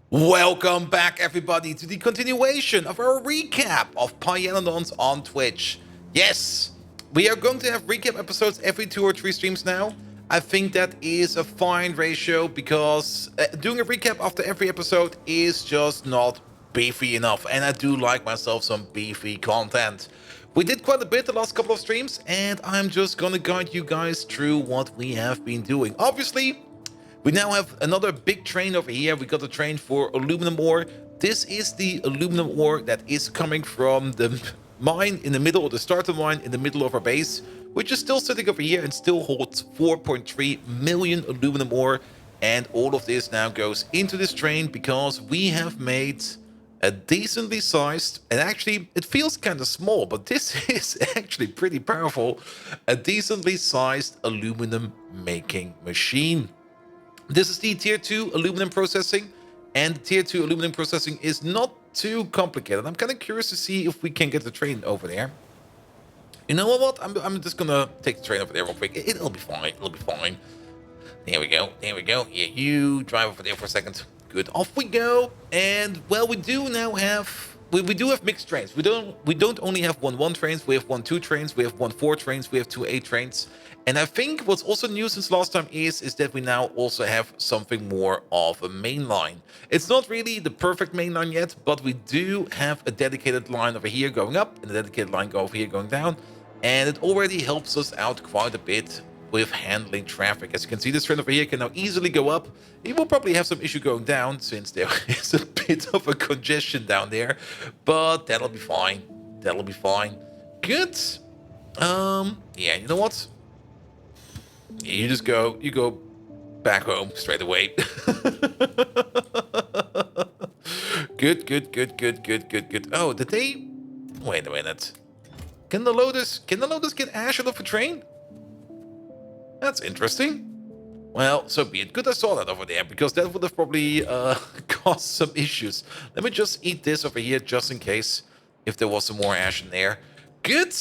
Welcome back, everybody, to the continuation of our recap of Pyanodons on Twitch. Yes, we are going to have recap episodes every 2 or 3 streams now. I think that is a fine ratio because doing a recap after every episode is just not beefy enough, and I do like myself some beefy content. We did quite a bit the last couple of streams, and I'm just gonna guide you guys through what we have been doing. Obviously, we now have another big train over here. We got a train for aluminum ore. This is the aluminum ore that is coming from the mine in the middle, or the starter mine in the middle of our base, which is still sitting over here and still holds 4.3 million aluminum ore. And all of this now goes into this train because we have made a decently sized, and actually it feels kind of small, but this is actually pretty powerful, a decently sized aluminum making machine. This is the tier 2 aluminum processing, and tier 2 aluminum processing is not too complicated. I'm kind of curious to see if we can get the train over there. You know what? I'm just gonna take the train over there real quick. It'll be fine. It'll be fine. There we go. There we go. Yeah, you drive over there for a second. Good. Off we go. And well, we do now have we do have mixed trains. We don't only have 1-1 trains. We have 1-2 trains. We have 1-4 trains. We have 2-8 trains. And I think what's also new since last time is that we now also have something more of a main line. It's not really the perfect main line yet, but we do have a dedicated line over here going up and a dedicated line over here going down. And it already helps us out quite a bit with handling traffic. As you can see, this train over here can now easily go up. It will probably have some issue going down since there is a bit of a congestion down there, but that'll be fine. That'll be fine. Good. Yeah, you know what? You just go back home straight away. Good. Oh, did they? Wait a minute. Can the loaders get ash out of a train? That's interesting. Well, so be it. Good I saw that over there, because that would have probably caused some issues. Let me just eat this over here, just in case, if there was some more ash in there. Good.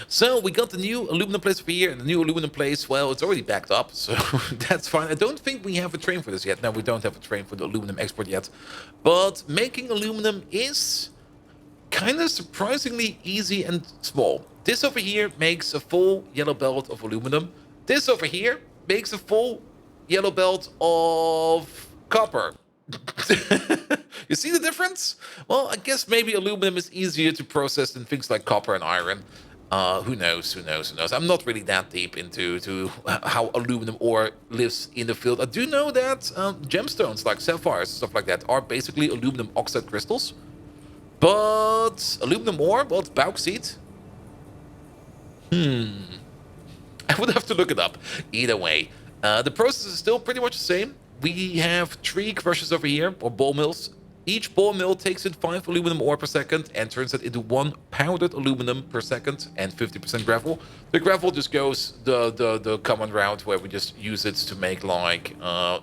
So we got the new aluminum place over here, and the new aluminum place, well, it's already backed up, so that's fine. I don't think we have a train for this yet. No, we don't have a train for the aluminum export yet. But making aluminum is kind of surprisingly easy and small. This over here makes a full yellow belt of aluminum. This over here makes a full yellow belt of copper. You see the difference? Well, I guess maybe aluminum is easier to process than things like copper and iron. Who knows? I'm not really that deep into how aluminum ore lives in the field. I do know that gemstones like sapphires and stuff like that are basically aluminum oxide crystals. But aluminum ore, well, it's bauxite. I would have to look it up. Either way, the process is still pretty much the same. We have 3 crushers over here, or ball mills. Each ball mill takes in 5 aluminum ore per second and turns it into 1 powdered aluminum per second and 50% gravel. The gravel just goes the common route where we just use it to make like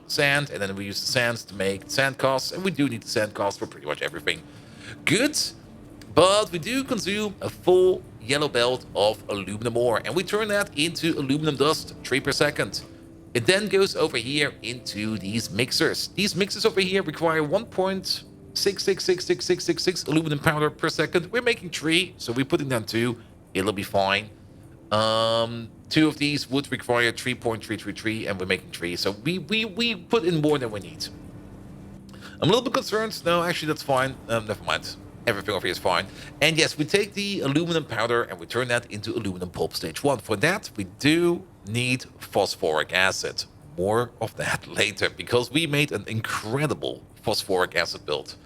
sand, and then we use the sands to make sand casts, and we do need the sand casts for pretty much everything. Good, but we do consume a full yellow belt of aluminum ore, and we turn that into aluminum dust 3 per second. It then goes over here into these mixers. These mixers over here require 1.666666 aluminum powder per second. We're making 3, so we're putting down 2. It'll be fine. 2 of these would require 3.333, and we're making 3. So we put in more than we need. I'm a little bit concerned. No, actually, that's fine. Never mind. Everything over here is fine. And yes, we take the aluminum powder and we turn that into aluminum pulp stage 1. For that, we do need phosphoric acid. More of that later, because we made an incredible phosphoric acid build.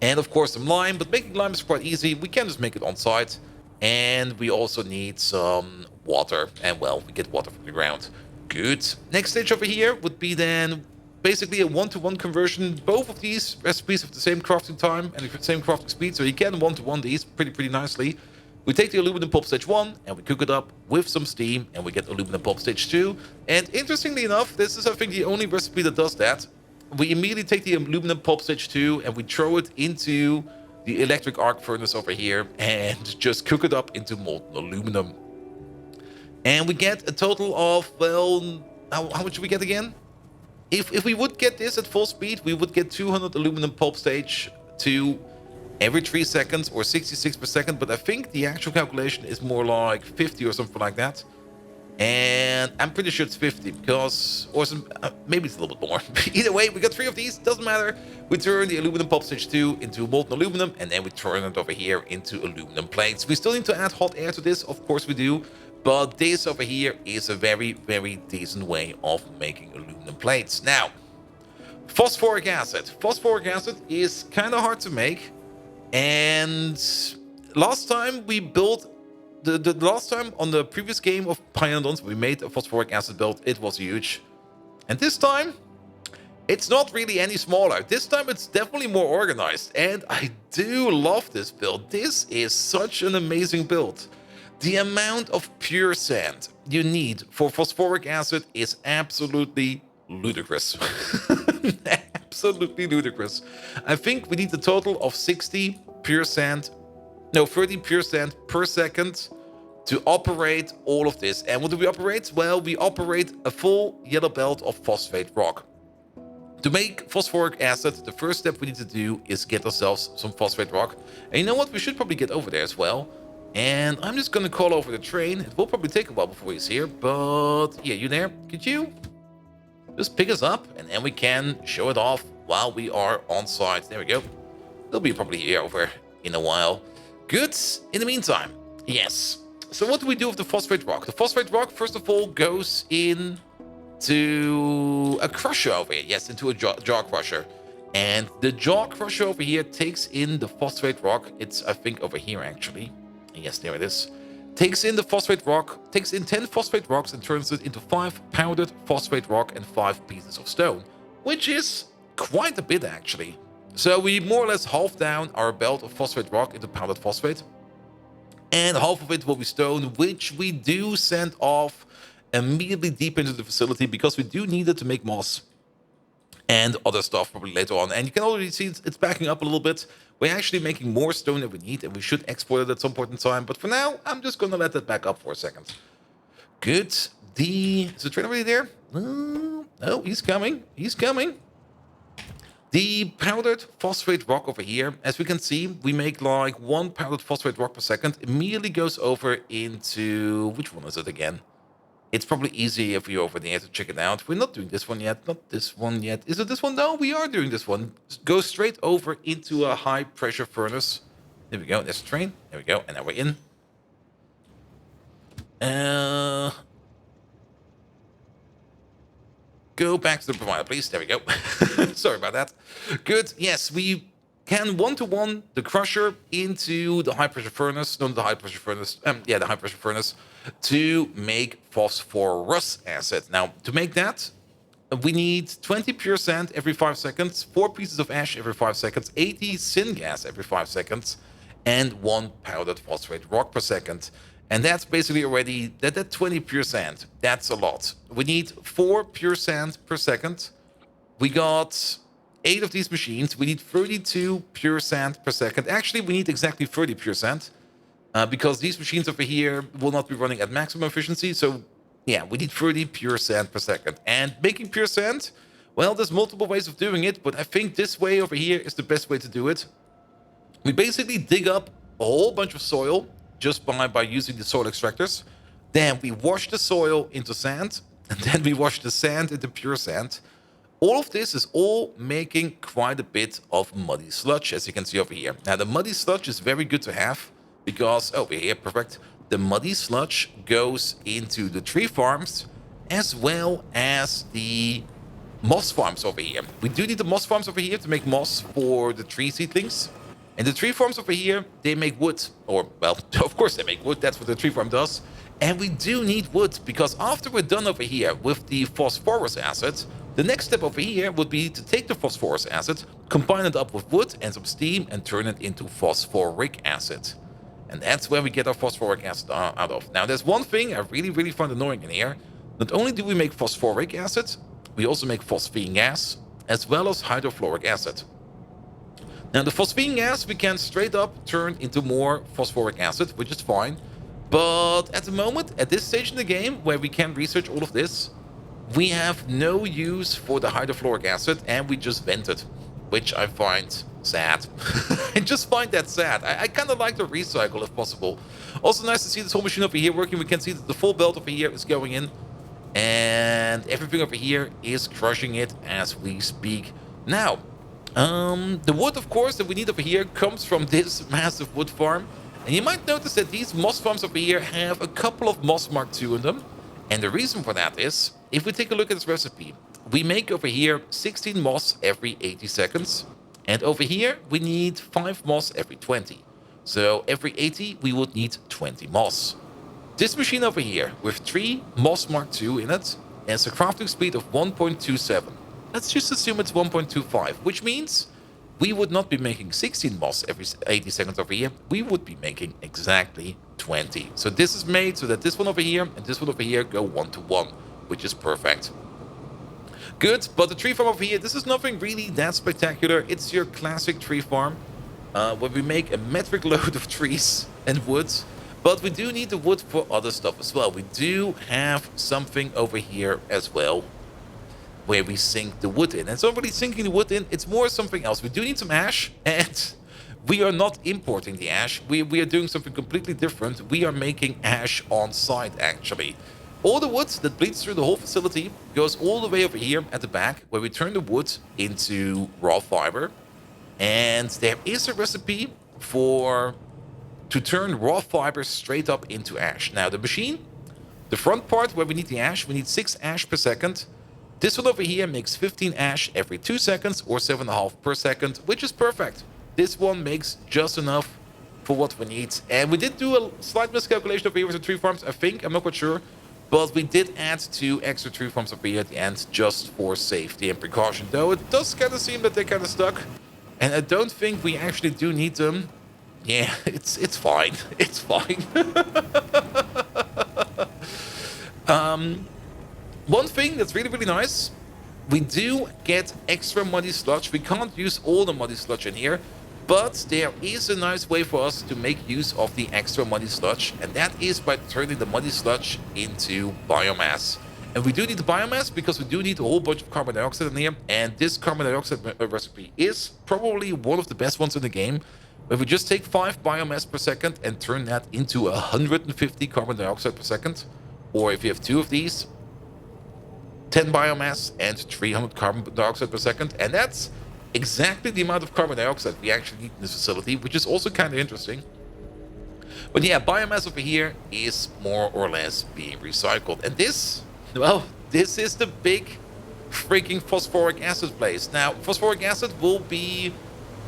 And of course, some lime, but making lime is quite easy. We can just make it on site. And we also need some water. And well, we get water from the ground. Good. Next stage over here would be then basically a 1-to-1 conversion. Both of these recipes have the same crafting time and the same crafting speed, so you can 1-to-1 these pretty nicely. We take the aluminum pulp stage 1 and we cook it up with some steam, and we get aluminum pulp stage 2. And interestingly enough, this is I think the only recipe that does that. We immediately take the aluminum pulp stage 2 and we throw it into the electric arc furnace over here and just cook it up into molten aluminum. And we get a total of, well, how much do we get again? If we would get this at full speed, we would get 200 aluminum pulp stage to every 3 seconds or 66 per second, but I think the actual calculation is more like 50 or something like that. And I'm pretty sure it's 50 because, or some, maybe it's a little bit more. Either way, we got 3 of these, doesn't matter. We turn the aluminum pulp stage 2 into molten aluminum, and then we turn it over here into aluminum plates. We still need to add hot air to this, of course we do, but this over here is a very, very decent way of making aluminum plates. Now, phosphoric acid. Phosphoric acid is kind of hard to make, and last time we built the last time on the previous game of Pyanodons, we made a phosphoric acid build. It was huge. And this time, it's not really any smaller. This time, it's definitely more organized. And I do love this build. This is such an amazing build. The amount of pure sand you need for phosphoric acid is absolutely ludicrous. Absolutely ludicrous. I think we need a total of 30 pure sand per second to operate all of this. And what do we operate? Well, we operate a full yellow belt of phosphate rock. To make phosphoric acid, the first step we need to do is get ourselves some phosphate rock. And you know what? We should probably get over there as well. And I'm just gonna call over the train. It will probably take a while before he's here, but yeah, you there? Could you just pick us up and then we can show it off while we are on site. There we go. They'll be probably here over in a while. Good. In the meantime, yes. So what do we do with the phosphate rock? The phosphate rock, first of all, goes into a crusher over here. Yes, into a jaw crusher. And the jaw crusher over here takes in the phosphate rock. It's, I think, over here, actually. Yes, there it is. Takes in the phosphate rock, takes in 10 phosphate rocks and turns it into 5 powdered phosphate rock and 5 pieces of stone. Which is quite a bit, actually. So we more or less halve down our belt of phosphate rock into powdered phosphate. And half of it will be stone, which we do send off immediately deep into the facility because we do need it to make moss and other stuff probably later on. And you can already see it's backing up a little bit. We're actually making more stone than we need, and we should export it at some point in time. But for now, I'm just going to let that back up for a second. Good. Is the train already there? Oh, he's coming. He's coming. The powdered phosphate rock over here, as we can see, we make like 1 powdered phosphate rock per second. Immediately goes over into... which one is it again? It's probably easier if you're over there to check it out. We're not doing this one yet. Not this one yet. Is it this one? No, we are doing this one. Go straight over into a high-pressure furnace. There we go. There's the train. There we go. And now we're in. Go back to the provider, please. There we go. Sorry about that. Good. Yes, we can one-to-one the crusher into the high-pressure furnace. Not the high-pressure furnace. Yeah, the high-pressure furnace to make phosphorus acid. Now, to make that, we need 20 pure sand every 5 seconds, 4 pieces of ash every 5 seconds, 80 syngas every 5 seconds, and 1 powdered phosphate rock per second. And that's basically already, that 20 pure sand, that's a lot. We need 4 pure sand per second. We got 8 of these machines. We need 32 pure sand per second. Actually, we need exactly 30 pure sand because these machines over here will not be running at maximum efficiency. So yeah, we need 30 pure sand per second. And making pure sand, well, there's multiple ways of doing it, but I think this way over here is the best way to do it. We basically dig up a whole bunch of soil just by using the soil extractors. Then we wash the soil into sand, and then we wash the sand into pure sand. All of this is all making quite a bit of muddy sludge, as you can see over here. Now, the muddy sludge is very good to have because, over here, perfect. The muddy sludge goes into the tree farms as well as the moss farms over here. We do need the moss farms over here to make moss for the tree seedlings. And the tree farms over here, they make wood. Or, well, of course they make wood. That's what the tree farm does. And we do need wood because after we're done over here with the phosphorus acid, the next step over here would be to take the phosphorus acid, combine it up with wood and some steam, and turn it into phosphoric acid. And that's where we get our phosphoric acid out of. Now, there's one thing I really, really find annoying in here. Not only do we make phosphoric acid, we also make phosphine gas, as well as hydrofluoric acid. Now, the phosphine gas we can straight up turn into more phosphoric acid, which is fine. But at the moment, at this stage in the game, where we can research all of this, We have no use for the hydrofluoric acid, and we just vent it, which I find sad. I just find that sad. I kind of like to recycle if possible. Also nice to see this whole machine over here working. We can see that the full belt over here is going in, and everything over here is crushing it as we speak. Now, the wood, of course, that we need over here comes from this massive wood farm. And you might notice that these moss farms over here have a couple of moss Mark II in them. And the reason for that is, if we take a look at this recipe, we make over here 16 moss every 80 seconds. And over here, we need 5 moss every 20. So every 80, we would need 20 moss. This machine over here, with 3 moss Mark II in it, has a crafting speed of 1.27. Let's just assume it's 1.25, which means we would not be making 16 moss every 80 seconds over here. We would be making exactly 20. So this is made so that this one over here and this one over here go 1 to 1, which is perfect. Good, but the tree farm over here, this is nothing really that spectacular. It's your classic tree farm, where we make a metric load of trees and wood. But we do need the wood for other stuff as well. We do have something over here as well, where we sink the wood in. And it's not really sinking the wood in, it's more something else. We do need some ash, and we are not importing the ash. We are doing something completely different. We are making ash on site, actually. All the wood that bleeds through the whole facility goes all the way over here at the back, where we turn the wood into raw fiber. And there is a recipe to turn raw fiber straight up into ash. Now, the machine, the front part where we need the ash, we need 6 ash per second. This one over here makes 15 ash every 2 seconds or 7.5 per second, which is perfect. This one makes just enough for what we need. And we did do a slight miscalculation over here with the tree farms, I think. I'm not quite sure. But we did add 2 extra tree farms over here at the end just for safety and precaution. Though it does kind of seem that they're kind of stuck. And I don't think we actually do need them. Yeah, it's fine. It's fine. One thing that's really, really nice, we do get extra muddy sludge. We can't use all the muddy sludge in here, but there is a nice way for us to make use of the extra muddy sludge, and that is by turning the muddy sludge into biomass. And we do need the biomass because we do need a whole bunch of carbon dioxide in here, and this carbon dioxide recipe is probably one of the best ones in the game. If we just take 5 biomass per second and turn that into 150 carbon dioxide per second, or if you have 2 of these, 10 biomass and 300 carbon dioxide per second, and that's exactly the amount of carbon dioxide we actually need in this facility, which is also kind of interesting. But yeah, biomass over here is more or less being recycled, and this, well, this is the big freaking phosphoric acid place. Now, phosphoric acid will be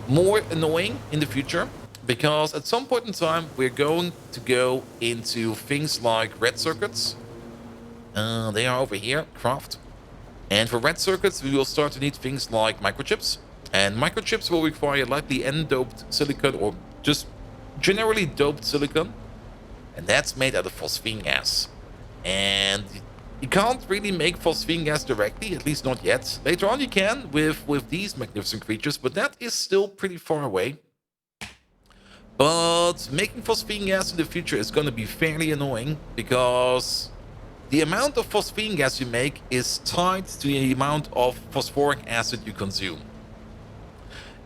more annoying in the future, because at some point in time we're going to go into things like red circuits. They are over here, craft. And for red circuits, we will start to need things like microchips. And microchips will require likely N-doped silicon, or just generally doped silicon. And that's made out of phosphine gas. And you can't really make phosphine gas directly, at least not yet. Later on you can with these magnificent creatures, but that is still pretty far away. But making phosphine gas in the future is going to be fairly annoying, because the amount of phosphine gas you make is tied to the amount of phosphoric acid you consume.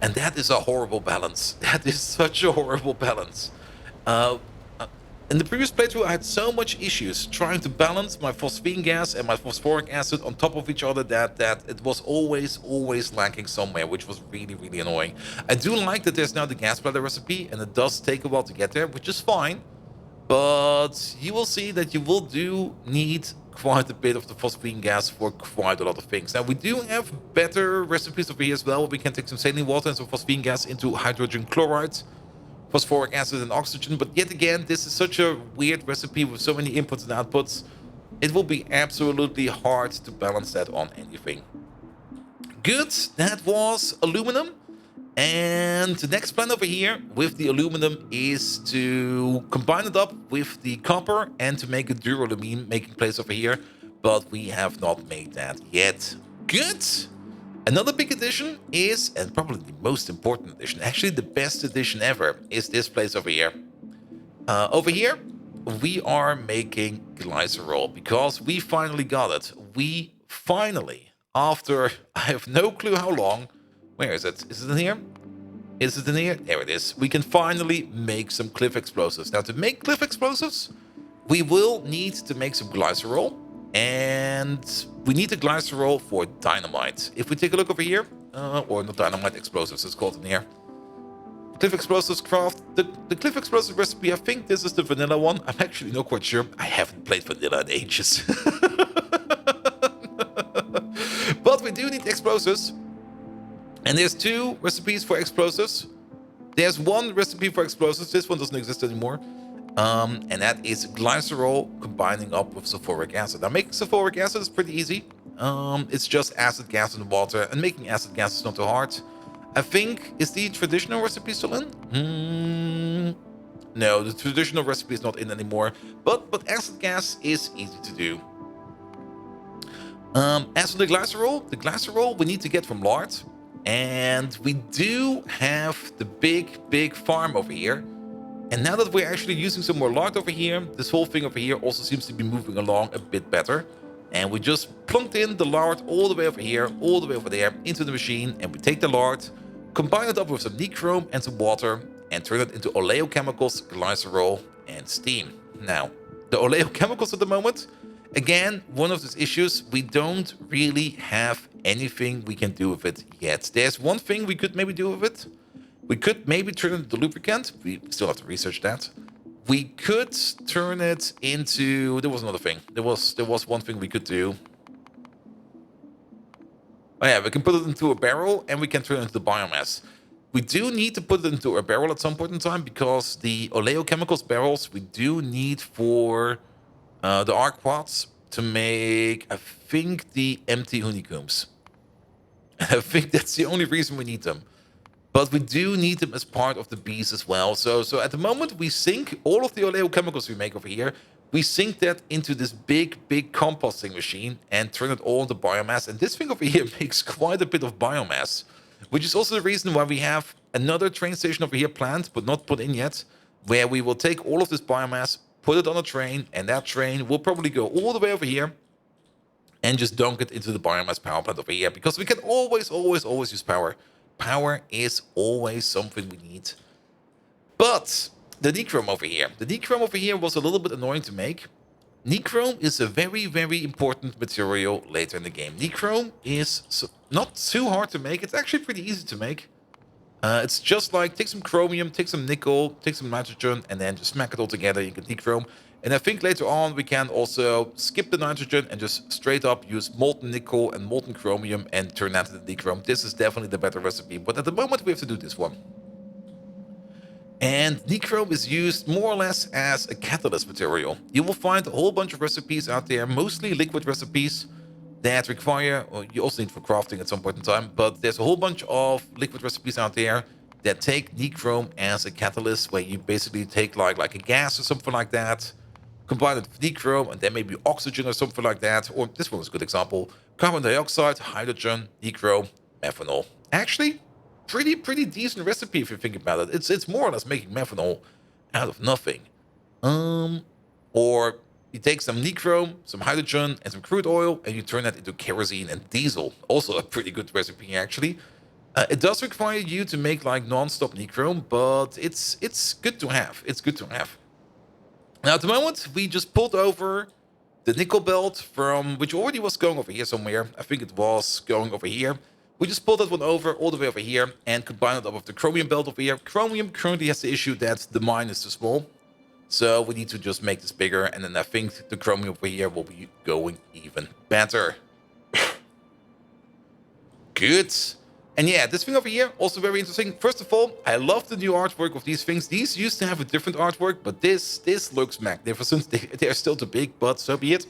And that is a horrible balance. That is such a horrible balance. In the previous playthrough, I had so much issues trying to balance my phosphine gas and my phosphoric acid on top of each other that it was always lacking somewhere, which was really, really annoying. I do like that there's now the gas bladder recipe, and it does take a while to get there, which is fine. But you will see that you will do need quite a bit of the phosphine gas for quite a lot of things. Now, we do have better recipes over here as well. We can take some saline water and some phosphine gas into hydrogen chloride, phosphoric acid and oxygen. But yet again, this is such a weird recipe with so many inputs and outputs. It will be absolutely hard to balance that on anything. Good, that was aluminum. And the next plan over here with the aluminum is to combine it up with the copper and to make a duralumin making place over here. But we have not made that yet. Good. Another big addition is, and probably the most important addition, actually the best addition ever, is this place over here. Over here, we are making glycerol because we finally got it. We finally, after I have no clue how long, where is it? Is it in here? Is it in here? There it is. We can finally make some cliff explosives. Now, to make cliff explosives, we will need to make some glycerol, and we need the glycerol for dynamite. If we take a look over here, or not dynamite, explosives, it's called in here. Cliff explosives craft. The cliff explosive recipe, I think this is the vanilla one. I'm actually not quite sure. I haven't played vanilla in ages. But we do need explosives. And there's two recipes for explosives. There's one recipe for explosives. This one doesn't exist anymore. And that is glycerol combining up with sulfuric acid. Now, making sulfuric acid is pretty easy. It's just acid gas in water. And making acid gas is not too hard. I think, is the traditional recipe still in? No, the traditional recipe is not in anymore. But acid gas is easy to do. As for the glycerol we need to get from lard. And we do have the big farm over here. And now that we're actually using some more lard over here, this whole thing over here also seems to be moving along a bit better. And we just plunked in the lard all the way over here, all the way over there into the machine. And we take the lard, combine it up with some nichrome and some water, and turn it into oleochemicals, glycerol, and steam. Now, the oleochemicals at the moment, again, one of those issues, we don't really have anything we can do with it yet. There's one thing we could maybe do with it. We could maybe turn it into lubricant. We still have to research that. We could turn it into... There was another thing. There was one thing we could do. Oh yeah, we can put it into a barrel and we can turn it into biomass. We do need to put it into a barrel at some point in time because the oleochemicals barrels we do need for the arc pods to make, I think, the empty honeycombs. I think that's the only reason we need them. But we do need them as part of the bees as well. So at the moment, we sink all of the oleochemicals we make over here. We sink that into this big composting machine and turn it all into biomass. And this thing over here makes quite a bit of biomass, which is also the reason why we have another train station over here planned, but not put in yet, where we will take all of this biomass, put it on a train, and that train will probably go all the way over here and just dunk it into the biomass power plant over here, because we can always use power. Power is always something we need. But the nichrome over here was a little bit annoying to make. Nichrome is a very important material later in the game. Nichrome is not too hard to make. It's actually pretty easy to make. It's just like take some chromium, take some nickel, take some nitrogen, and then just smack it all together. You get nichrome. And I think later on we can also skip the nitrogen and just straight up use molten nickel and molten chromium and turn that into nichrome. This is definitely the better recipe, but at the moment we have to do this one. And nichrome is used more or less as a catalyst material. You will find a whole bunch of recipes out there, mostly liquid recipes that require, or you also need for crafting at some point in time, but there's a whole bunch of liquid recipes out there that take nichrome as a catalyst, where you basically take like a gas or something like that, combine it with nichrome, and then maybe oxygen or something like that, or this one is a good example, carbon dioxide, hydrogen, nichrome, methanol. Actually, pretty decent recipe if you think about it. It's more or less making methanol out of nothing. Or you take some nichrome, some hydrogen, and some crude oil, and you turn that into kerosene and diesel. Also a pretty good recipe, actually. It does require you to make like non-stop nichrome, but it's good to have. It's good to have. Now, at the moment, we just pulled over the nickel belt from, which already was going over here somewhere. I think it was going over here. We just pulled that one over, all the way over here, and combined it up with the chromium belt over here. Chromium currently has the issue that the mine is too small. So we need to just make this bigger, and then I think the chromium over here will be going even better. Good. And yeah, this thing over here, also very interesting. First of all, I love the new artwork of these things. These used to have a different artwork, but this looks magnificent. They're still too big, but so be it.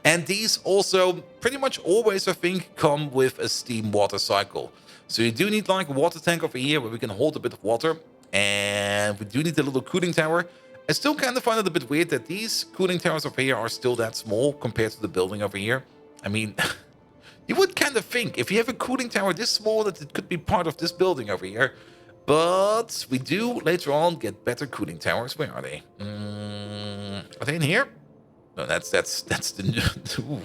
And these also pretty much always, I think, come with a steam water cycle. So you do need like a water tank over here where we can hold a bit of water. And we do need a little cooling tower. I still kind of find it a bit weird that these cooling towers over here are still that small compared to the building over here. I mean... You would kind of think, if you have a cooling tower this small, that it could be part of this building over here. But we do, later on, get better cooling towers. Where are they? Are they in here? No, that's the ooh,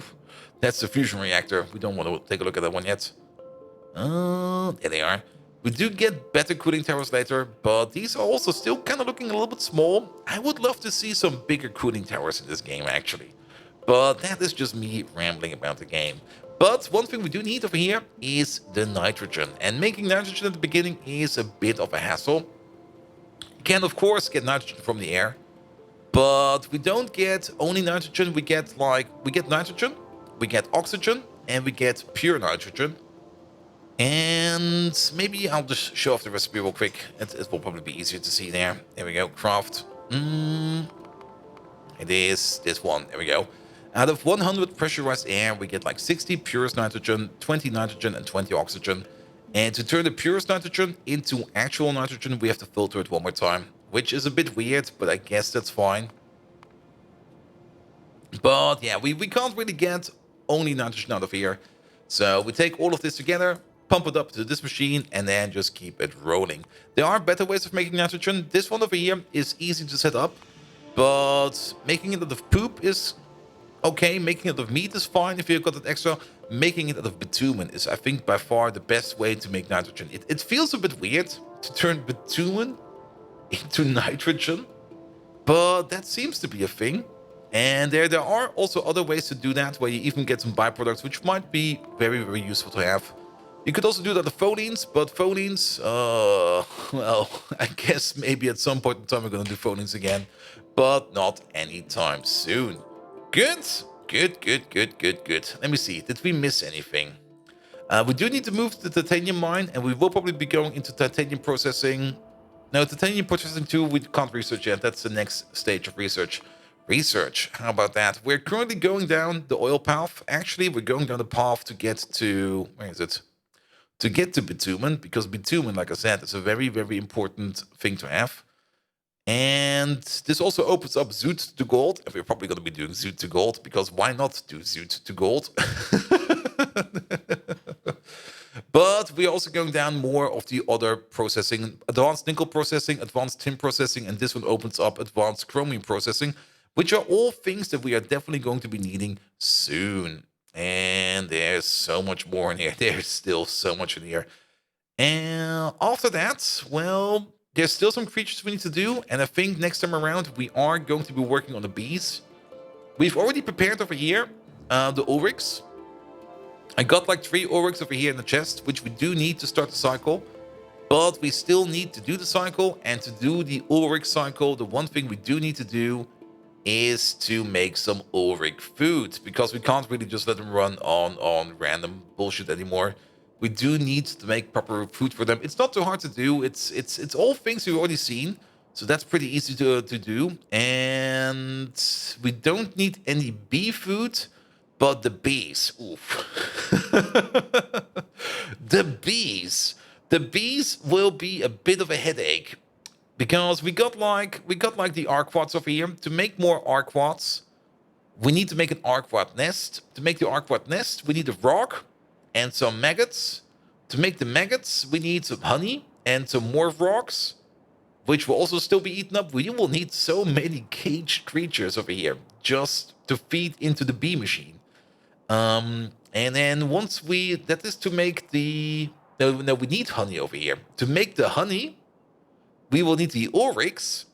that's the fusion reactor. We don't want to take a look at that one yet. There they are. We do get better cooling towers later, but these are also still kind of looking a little bit small. I would love to see some bigger cooling towers in this game, actually. But that is just me rambling about the game. But one thing we do need over here is the nitrogen. And making nitrogen at the beginning is a bit of a hassle. You can, of course, get nitrogen from the air. But we don't get only nitrogen. We get nitrogen, we get oxygen, and we get pure nitrogen. And maybe I'll just show off the recipe real quick. It will probably be easier to see there. There we go. Craft. It is this one. There we go. Out of 100 pressurized air, we get like 60 purest nitrogen, 20 nitrogen, and 20 oxygen. And to turn the purest nitrogen into actual nitrogen, we have to filter it one more time, which is a bit weird, but I guess that's fine. But yeah, we can't really get only nitrogen out of here. So we take all of this together, pump it up to this machine, and then just keep it rolling. There are better ways of making nitrogen. This one over here is easy to set up, but making it out of poop is okay. Making it out of meat is fine if you've got it extra. Making it out of bitumen is, I think, by far the best way to make nitrogen. It feels a bit weird to turn bitumen into nitrogen, but that seems to be a thing. And there are also other ways to do that, where you even get some byproducts, which might be very, very useful to have. You could also do that with phonenes, but phonenes, well, I guess maybe at some point in time we're going to do phonenes again, but not anytime soon. Good. Let me see, did we miss anything? We do need to move to the titanium mine, and we will probably be going into titanium processing. No, titanium processing 2, we can't research yet. That's the next stage of research. How about that? We're currently going down the oil path. Actually, we're going down the path to get to... Where is it? To get to bitumen, because bitumen, like I said, is a very, very important thing to have. And this also opens up Zoot to gold. And we're probably going to be doing Zoot to gold, because why not do Zoot to gold? But we're also going down more of the other processing, advanced nickel processing, advanced tin processing, and this one opens up advanced chromium processing, which are all things that we are definitely going to be needing soon. And there's so much more in here. There's still so much in here. And after that, well, there's still some creatures we need to do. And I think next time around, we are going to be working on the bees. We've already prepared over here the ulrichs. I got like 3 ulrichs over here in the chest, which we do need to start the cycle. But we still need to do the cycle. And to do the ulrich cycle, the one thing we do need to do is to make some ulrich food, because we can't really just let them run on random bullshit anymore. We do need to make proper food for them. It's not too hard to do. It's all things we've already seen, so that's pretty easy to do. And we don't need any bee food, but the bees. Oof. The bees will be a bit of a headache. Because we got like the arquads over here. To make more arquads, we need to make an arquad nest. To make the arquad nest, we need a rock and some maggots. To make the maggots, we need some honey and some more rocks, which will also still be eaten up. We will need so many caged creatures over here just to feed into the bee machine. And then once that is to make the... No, we need honey over here. To make the honey, we will need the ulrichs,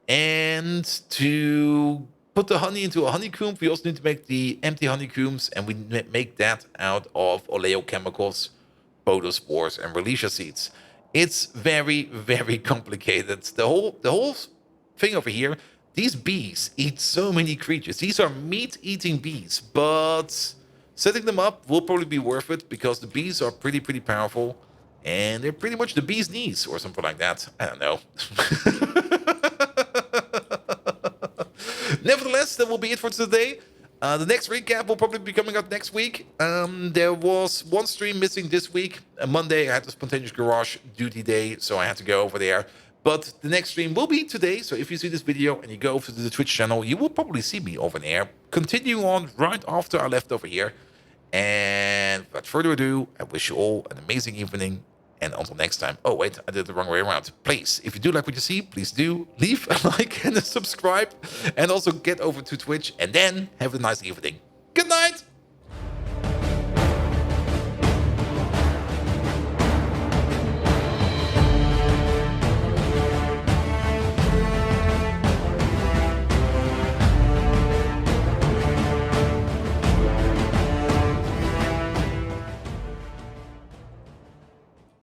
and to put the honey into a honeycomb, we also need to make the empty honeycombs, and we make that out of oleochemicals, podospores, and releasia seeds. It's very, very complicated. The whole thing over here, these bees eat so many creatures. These are meat-eating bees, but setting them up will probably be worth it, because the bees are pretty powerful. And they're pretty much the bee's knees or something like that. I don't know. Nevertheless, that will be it for today. The next recap will probably be coming out next week. There was one stream missing this week. Monday, I had a spontaneous garage duty day, so I had to go over there. But the next stream will be today. So if you see this video and you go over to the Twitch channel, you will probably see me over there. Continue on right after I left over here. And without further ado, I wish you all an amazing evening And until next time, oh wait, I did it the wrong way around. Please, if you do like what you see, please do leave a like and a subscribe. And also get over to Twitch and then have a nice evening. Good night!